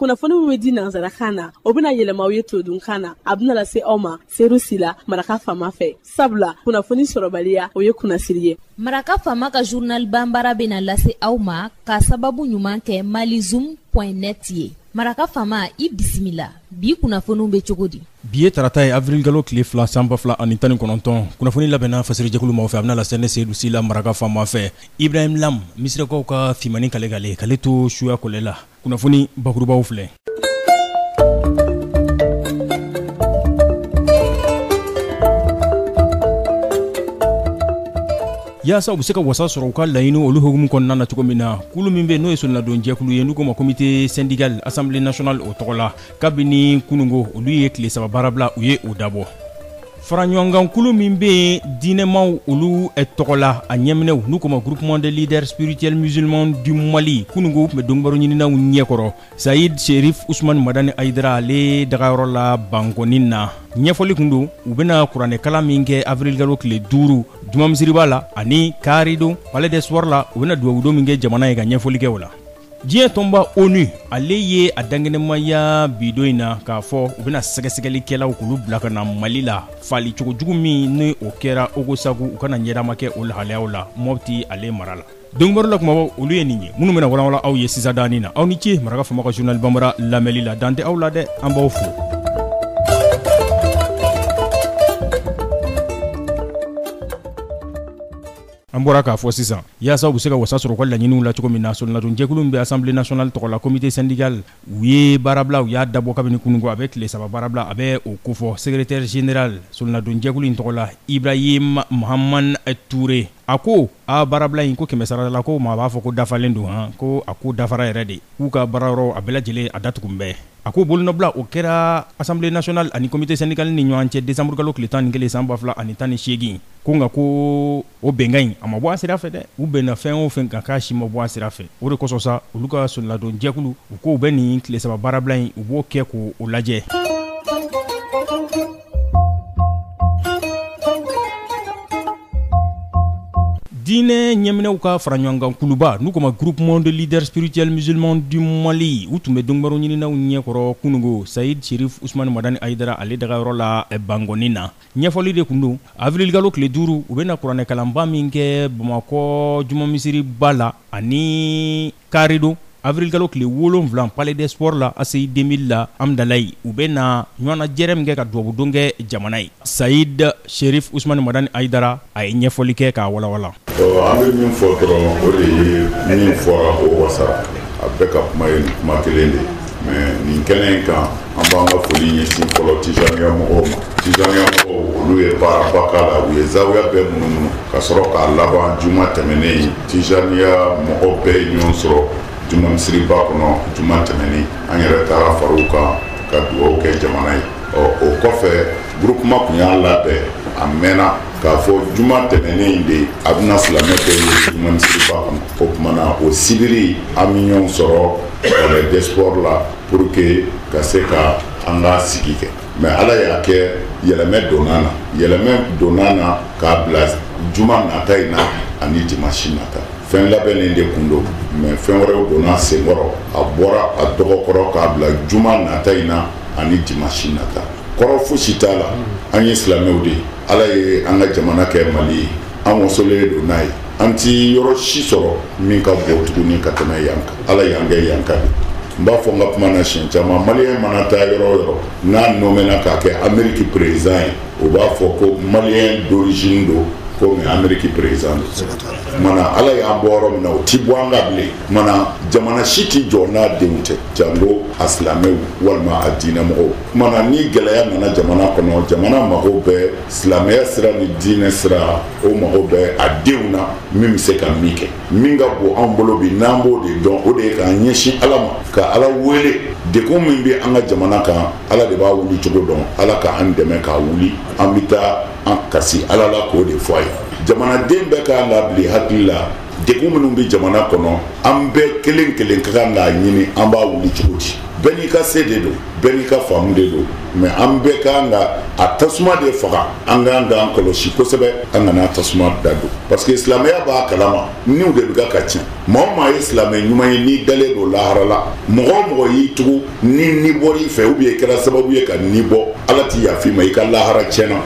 kunnafoni min bɛ di nanzarakan na o bɛna yɛlɛma aw ye todunkan na a bɛna lase aw ma seeru sila Maraka Fama fɛ sabula kunnafoni sɔrɔbaliya o ye kunnasiri ye. Maraka Fama ka journal Bambara bɛna lase aw ma ka sababu ɲuman kɛ malizoom.net ye. Maraka Fama i bisimila bi kunnafoniw bɛ cogo di? Bi ye tarata ye Avril galo tile 2 sanba 2 ani 19 kunnafoni labɛnna fasiri jɛkulu maaw fɛ a bɛna lase ne Seydou Sila Maraka Fama fɛ Ibrahim Lam misirakaw ka fimani kale to suya kɔlɛ la kunnafoni bakurubaw filɛ. Yaasa u bɛ se ka wasa sɔrɔ u ka laɲini olu hukumu kɔnɔna na cogo min na kulu min bɛ n'o ye solonadon jɛkulu ye n'u ko ma comité syndical assemblée nationale o tɔgɔ la kabini kunungo olu ye tile 3 baara bila u ye o dabɔ. Faraɲɔgɔnkan kulu min bɛ yen diinɛmaw olu tɔgɔ la a ɲɛminɛw n'u ko ma groupement des leaders spirituels musulmans du Mali kunungo tun bɛ dɔnnibaro ɲininaw ɲɛkɔrɔ Saïd Cherif Ousmane Madani Aïdara ale dagayɔrɔ la Bankɔni na ɲɛfɔli kun don u bɛna kuranɛ kalan min kɛ Avril galo tile 5 juma misiri b'a la ani kari don palais d'espoir la u bɛna duwawudon min kɛ jamana ye ka ɲɛfɔli kɛ o la. Diɲɛ tɔnba ONU ale ye a dangɛnɛmaya bidon in na k'a fɔ u bɛna sɛgɛsɛgɛlikɛlaw k'olu bila ka na Mali la fali cogojugu min ni o kɛra Ogosagu u kana ɲɛdama kɛ o lahalayaw la Mopti ale mara la. Dɔnnibaro la kumabɔ olu ye nin ye minnu bɛna walawala aw ye sisan daani na aw ni ce Maraka Fama ka journal Bambara lamɛnli la dan tɛ aw la dɛ an b'aw fo. An bɔra k'a fɔ sisan yaasa u bɛ se ka wasa sɔrɔ ka laɲiniw la cogo min na solonadon jɛkulu bɛ assemblée nationale tɔgɔ la comité syndical u ye baarabila u y'a dabɔ kabini kunungo a bɛ tile 3 baarabila a bɛ o kofɔ secrétaire général solonadon jɛkulu in tɔgɔ la Ibrahim Mohamed Touré a ko a baarabila in ko 100 sarala la ko maa b'a fɔ ko dafalen don ko a ko dafara yɛrɛ de k'u ka baarayɔrɔ a bɛɛ lajɛlen a datugun bɛɛ a ko bolonɔbila o kɛra assemblée nationale ani comité syndical ni ɲɔgɔn cɛ décembre kalo tile 11 san 2018 ko nka ko o bɛnkan in a ma bɔ a sira fɛ dɛ u bɛnna fɛn o fɛn kan k'a si ma bɔ a sira fɛ o de kosɔn sa olu ka solonadon jɛkulu u ko u bɛ nin tile 3 baarabila in u b'o kɛ k'o lajɛ. Diinɛ ɲɛminɛw ka faraɲɔgɔnkan kuluba n'u ko ma groupement de leaders spirituels musulmans du Mali u tun bɛ dɔnnibaro ɲininaw ɲɛkɔrɔ kunungo Saïd Cherif Ousmane Madani Aïdara ale dagayɔrɔ la Bankɔni na ɲɛfɔli de kun don Avril galo tile 5 u bɛna kuranɛ kalanba min kɛ Bamakɔ juma misiri ba la ani kari don Avril galo tile 7 palais d'espoir la ACI 2000 la Amdalayi u bɛna ɲɔgɔnna jɛrɛ min kɛ ka duwawudon kɛ jamana ye Saïd Cherif Ousmane Madani Aïdara a ye ɲɛfɔli kɛ k'a walawala. An bɛ min fɔ dɔrɔn o de ye min fɔra o wasa a bɛɛ ka kuma ye kuma kelen de mais nin kɛnɛ in kan an b'an ka foli ɲɛsin fɔlɔ tijaniya mɔgɔw ma tijaniya mɔgɔw olu ye baaraba k'a la u ye zawiya bɛɛ munumunu ka sɔrɔ k'a laban juma tɛmɛnen tijaniya mɔgɔ bɛɛ ye ɲɔgɔn sɔrɔ juma misiriba kɔnɔ juma tɛmɛnen an yɛrɛ taara fara u kan ka dugawu kɛ jamana ye o kɔfɛ groupement kun y'a labɛn a mɛnna k'a fɔ juma tɛmɛnen in de a bɛna silamɛ kɛ ye juma misiriba kɔnɔ o kumana o sibiri an bɛ ɲɔgɔn sɔrɔ palais d'espoir la pour que ka se ka an ka sigi kɛ mais ala y'a kɛ yɛlɛmɛ donna na k'a bila juma nata in na ani dimanche nata fɛn labɛnnen de kun don mais fɛn wɛrɛw donna senkɔrɔ a bɔra a dɔgɔkɔrɔ k'a bila juma nata in na ani dimanche nata kɔrɔ fosi t'a la an ye silamɛw de ye ala ye an ka jamana kɛ Mali ye an wasolen don n'a ye an ti yɔrɔ si sɔrɔ min ka bon tuguni ka tɛmɛ yan kan ala y'an kɛ yan kan n b'a fɔ n ka kuma na siɲɛ caman maliyɛn mana taa yɔrɔ o yɔrɔ n'a nɔmɛna k'a kɛ Amérique président ye o b'a fɔ ko maliyɛn d'origine don komi Amérique président mana ala y'an bɔ yɔrɔ min na o ti bɔ an ka bilen mana jamana si ti jɔ n'a denw tɛ jango a silamɛw walima a diinɛmɔgɔw mana ni gɛlɛya nana jamana kɔnɔ jamana mago bɛ silamɛya sira ni diinɛ sira o mago bɛ a denw na min bɛ se ka min kɛ min ka bon an bolo bi n'an b'o de dɔn o de ye k'an ɲɛsin ala ma ka ala wele dekun min bɛ an ka jamana kan ala de b'a wuli cogo dɔn ala ka an dɛmɛ k'a wuli an bɛ taa an kasi ala la k'o de fɔ a ye jamanaden bɛɛ k'a labili hakili la degun minnu bɛ jamana kɔnɔ an bɛɛ kelen kelen ka kan k'a ɲini an b'a wuli cogo di bɛɛ n'i ka se de don bɛɛ n'i ka faamu de don mais an bɛɛ ka kan ka a tasuma de faga an ka kan k'an kɔlɔsi kosɛbɛ an kana tasuma da don parce que silamɛya b'a kalama niw de bɛ ka tiɲɛ maa o maa ye silamɛ ɲuman ye n'i dalen don lahara la mɔgɔ o mɔgɔ y'i tugu ni bɔr'i fɛ ou bien i kɛra sababu ye ka ni bɔ ala t'i yafa i ma i ka lahara tiɲɛna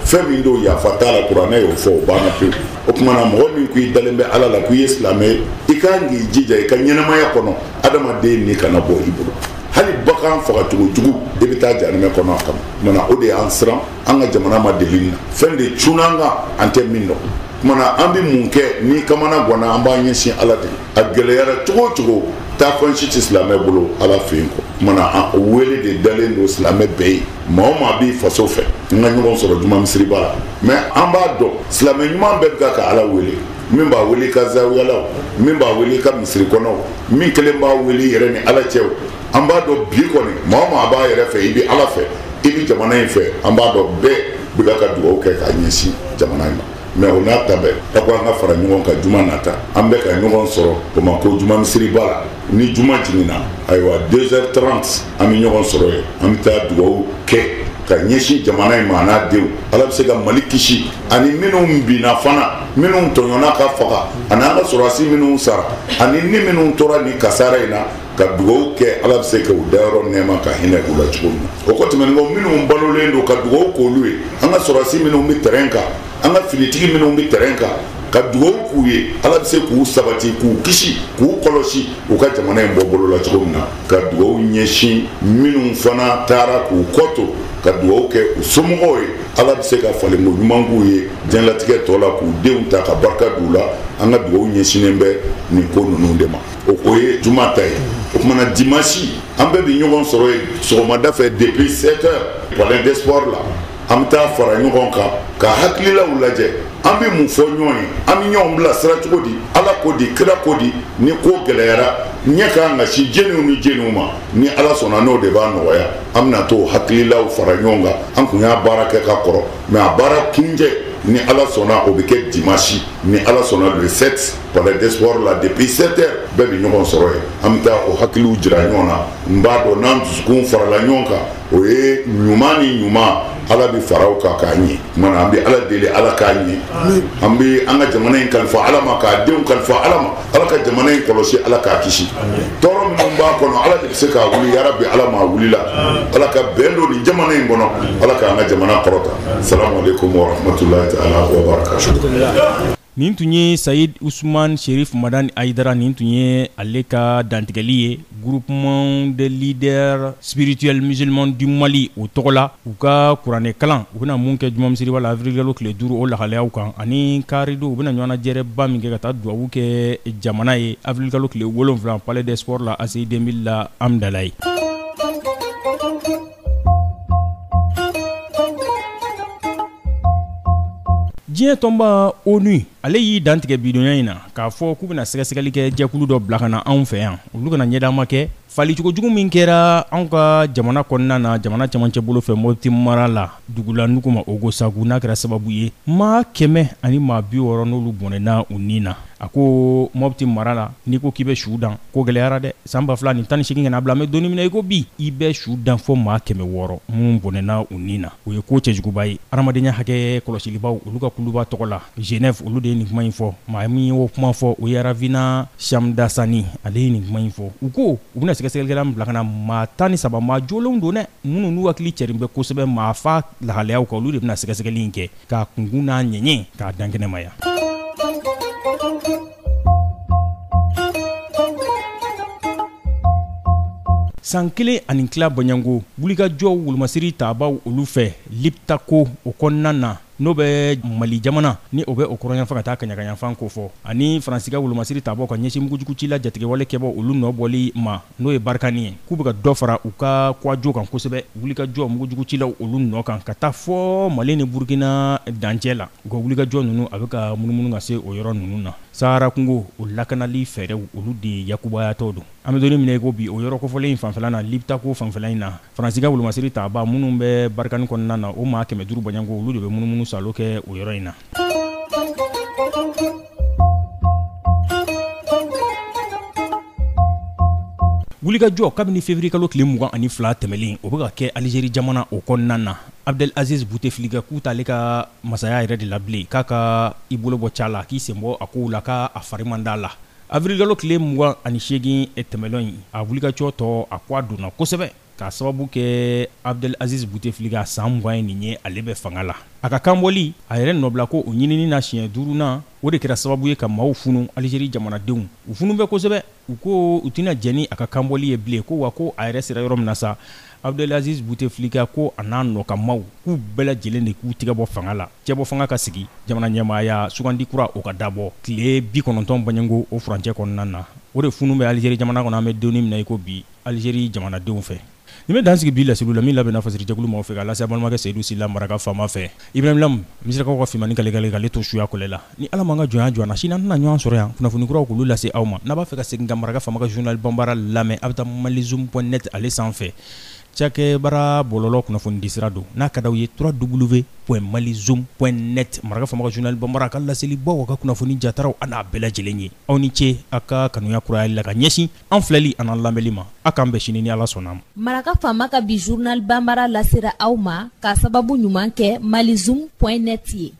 fɛn min don yafa t'a la kuranɛ y'o fɔ o banna pewu o tuma na mɔgɔ min ko i dalen bɛ ala la ko i ye silamɛ ye i kan k'i jija i ka ɲɛnamaya kɔnɔ adamaden ni kana bɔ i bolo hali bagan fagacogo jugu i bɛ taa jahanɛmɛ kɔnɔ a kama mana o de y'an siran an ka jamana ma deli nin na fɛn de cunna an kan an tɛ min dɔn kumana an bɛ mun kɛ ni kamana ganna an b'an ɲɛsin ala de a gɛlɛyara cogo o cogo taa fɛn si tɛ silamɛ bolo ala fɛ yen kɔ kumana o wele de dalen don silamɛ bɛɛ ye maa o maa b'i faso fɛ n ka ɲɔgɔn sɔrɔ juma misiriba la mais an b'a dɔn silamɛ ɲuman bɛɛ bɛ ka ala wele min b'a wele ka zawiyalaw min b'a wele ka misiri kɔnɔw min kelen b'a wele yɛrɛ ni ala cɛw an b'a dɔn bi kɔni maa o maa b'a yɛrɛ fɛ i bɛ ala fɛ i bɛ jamana in fɛ an b'a dɔn bɛɛ bɛ ka dugawu kɛ k'a ɲɛsin jamana in ma mais o n'a ta bɛɛ a ko an ka fara ɲɔgɔn kan juma nata an bɛ ka ɲɔgɔn sɔrɔ Bamako juma misiriba la ni juma jiginna ayiwa 2h30 an bɛ ɲɔgɔn sɔrɔ yen an bɛ taa dugawu kɛ ka ɲɛsin jamana in ma n'a denw ala bɛ se ka mali kisi ani minnu binna fana minnu tɔɲɔna ka faga ani an ka sɔrɔdasi minnu sara ani ni minnu tora ni kasara in na ka dugawu kɛ ala bɛ se ka u dayɔrɔ nɛɛma ka hinɛ u la cogo min na o kɔ tɛmɛnen kɔ minnu balolen don ka dugawu k'olu ye an ka sɔrɔdasi minnu bɛ terrain kan an ka finitigi minnu bɛ terrain kan ka dugawu k'u ye ala bɛ se k'u sabati k'u kisi k'u kɔlɔsi u ka jamana in bɔ bolo la cogo min na ka dugawu ɲɛsin minnu fana taara k'u kɔto ka dugawu kɛ u somɔgɔw ye ala bɛ se ka falenko ɲuman k'u ye diɲɛlatigɛ tɔ la k'u denw ta ka barika d'u la an ka dugawu ɲɛsinnen bɛ nin ko ninnu de ma o ye juma ta ye o kumana dimanche an bɛɛ bɛ ɲɔgɔn sɔrɔ yen sɔgɔmada fɛ depuis 7h palais des sports la an bɛ taa fara ɲɔgɔn kan ka hakililaw lajɛ an bɛ mun fɔ ɲɔgɔn ye an bɛ ɲɔgɔn bila sira cogo di ala ko di kira ko di ni ko gɛlɛyara ɲɛ k'an ka si jeniw ni jeniw ma ni ala sɔnna n'o de b'a nɔgɔya an bɛna to hakililaw fara ɲɔgɔn kan an kun y'a baara kɛ ka kɔrɔ mais a baara kunjɛ ni ala sɔnna o bɛ kɛ dimanche ni ala sɔnna le 7 palais des sports la depuis 7h bɛɛ bɛ ɲɔgɔn sɔrɔ yen an bɛ taa o hakiliw jira ɲɔgɔn na n b'a dɔn n'an dusukun farala ɲɔgɔn kan o ye ɲuman ni ɲuman ala bɛ faraw kan k'a ɲɛ kumana an bɛ ala deli ala k'a ɲɛ an bɛ an ka jamana in kalifa ala ma k'a denw kalifa ala ma ala ka jamana in kɔlɔsi ala k'a kisi tɔɔrɔ minnu b'a kɔnɔ ala de bɛ se k'a wuli yarabi ala ma wulila ala ka bɛn don nin jamana in kɔnɔ ala k'an ka jamana kɔrɔta salamu alaikum wa rahmatulahi ta'ala wa barakatuh. nin tun ye sayid usman sherif madani aidara nin tun ye ale ka dantigɛli ye groupement des leaders spirituels musulmans du mali o tɔgɔ la u ka kuranɛ kalan u bɛna mun kɛ juma misiriba la avril kalo tile 5 o lahalayaw kan ani karido u bɛna ɲɔgɔnna jɛrɛba min kɛ ka taa duwawu kɛ jamana ye avril kalo tile 7 palais des sports la AC 2000 la amdala ye. diɲɛ tɔnba onu ale y'i dantigɛ bidonya in na k'a fɔ k'u bɛna sɛgɛsɛgɛli kɛ jɛkulu dɔ bila ka na anw fɛ yan olu kana ɲɛdama kɛ falicogo jugu min kɛra anw ka jamana kɔnɔna na jamana camancɛ bolo fɛ mɔti mara la dugula nugu ma ogo sagu n'a kɛra sababu ye maa 100 ani maa 60 n'olu bɔnɛna u nin na a ko mɔti mara la n'i ko k'i bɛ su dan ko gɛlɛyara dɛ san 2018 kana bila mɛ donni minɛ i ko bi i bɛ su dan fɔ maa 600 mun bɔnɛna u nin na o ye ko cɛjuguba ye adamadenya hakɛ kɔlɔsilibaw olu ka kuluba tɔgɔ la Genève olu de ye nin kuma in fɔ maa min ye o kuma fɔ o ye Ravina Shamdasani ale ye nin kuma in fɔ u ko u bɛna sɛgɛsɛgɛlikɛla min bila ka na maa 13 maa jolenw don dɛ minnu n'u hakili cɛrin bɛ kosɛbɛ maa fa lahalayaw kan olu de bɛna sɛgɛsɛgɛli in kɛ k'a kunkun n'a ɲɛɲɛ k'a dan kɛnɛmaya. san 1 ani tila bɔɲango wulikajɔ wolomasiri taabaw olu fɛ liptako o kɔnɔna na n'o bɛ mali jamana ni o bɛ o kɔrɔnyanfan ka taa kaɲagayanfan ko fɔ ani faransika wolomasiri taabaw ka ɲɛsin mugujugu ci la jatigɛwale kɛbɔ olu nɔbɔli ma n'o ye barikani ye k'u bɛ ka dɔ fara u ka kwajo kan kosɛbɛ wulikajɔ mugujugu cilaw olu nɔ kan ka taa fɔ mali ni burukina dancɛ la u ka wulikajɔ ninnu a bɛ ka munumunu ka se o yɔrɔ ninnu na sahara kungo o lakanali fɛɛrɛw olu de yakubayatɔ don an bɛ donni minɛ ko bi o yɔrɔ kofɔlen in fanfɛla na liptako fanfɛla in na faransika wolomasiri taaba minnu bɛ barikani kɔnɔna na o maa 500 bɔɲango olu de bɛ munumunu salo kɛ o yɔrɔ in na. wulikajɔ kabini février kalo tile 22 tɛmɛlen o bɛ ka kɛ Algérie jamana o kɔnɔna na. Abdel Aziz Bouteflika k'u t'ale ka masaya yɛrɛ de la bilen k'a ka i bolo bɔ ca la k'i sen bɔ a kow la k'a fari man d'a la. Avril kalo tile 28 tɛmɛlen a wulikajɔ tɔ a ko a donna kosɛbɛ k'a sababu kɛ Abdel Aziz Bouteflika san 20 nin ye ale bɛ fanga la. A ka kanbɔli a yɛrɛ nɔbila ko o ɲinini na siɲɛ 5nan o de kɛra sababu ye ka maaw funu Algérie jamanadenw. U funu bɛ kosɛbɛ u ko u tɛna jɛni a ka kanbɔli ye bilen ko wa ko a yɛrɛ sera yɔrɔ min na sa Abdel Aziz Bouteflika ko a n'a nɔkamaw k'u bɛɛ lajɛlen de k'u tigɛ bɔ fanga la. Cɛbɔ fanga ka sigi jamana ɲɛmaaya sugandi kura o ka dabɔ tile 90 baɲɛngo o furancɛ kɔnɔna na. O de funu bɛ Algérie jamana kɔnɔ an bɛ donni min na i ko bi Algérie jamanadenw fɛ. Ni bɛ dan sigi bi laseliw la min labɛnna fasirijakulu maaw fɛ k'a lase balimakɛ Seydou Sila Maraka Fama fɛ. Ibrahim Lam misirakaw ka fimani kale to suya kɔlɛ la. Ni Ala man ka jɔnya jɔ an na sini an tɛna ɲɔgɔn sɔrɔ yan kunnafoni kuraw k'olu lase aw ma. N'a b'a fɛ ka segin ka Maraka Fama ka journal Bambara lamɛn a bɛ taa malizoom.net ale sanfɛ. Cakɛbara bɔlɔlɔ kunnafoni di sira don n'a ka d'aw ye www.malizoom.net Maraka Fama ka journal Bambara ka laseli baw ka kunnafoni jataraw a n'a bɛɛ lajɛlen ye. Aw ni ce a ka kanuya kurayali la ka ɲɛsin an filɛli an n'an lamɛnli ma. A k'an bɛn sini ni Ala sɔnna ma. Maraka Fama ka bi journal Bambara lasera aw ma k'a sababu ɲuman kɛ malizoom.net ye.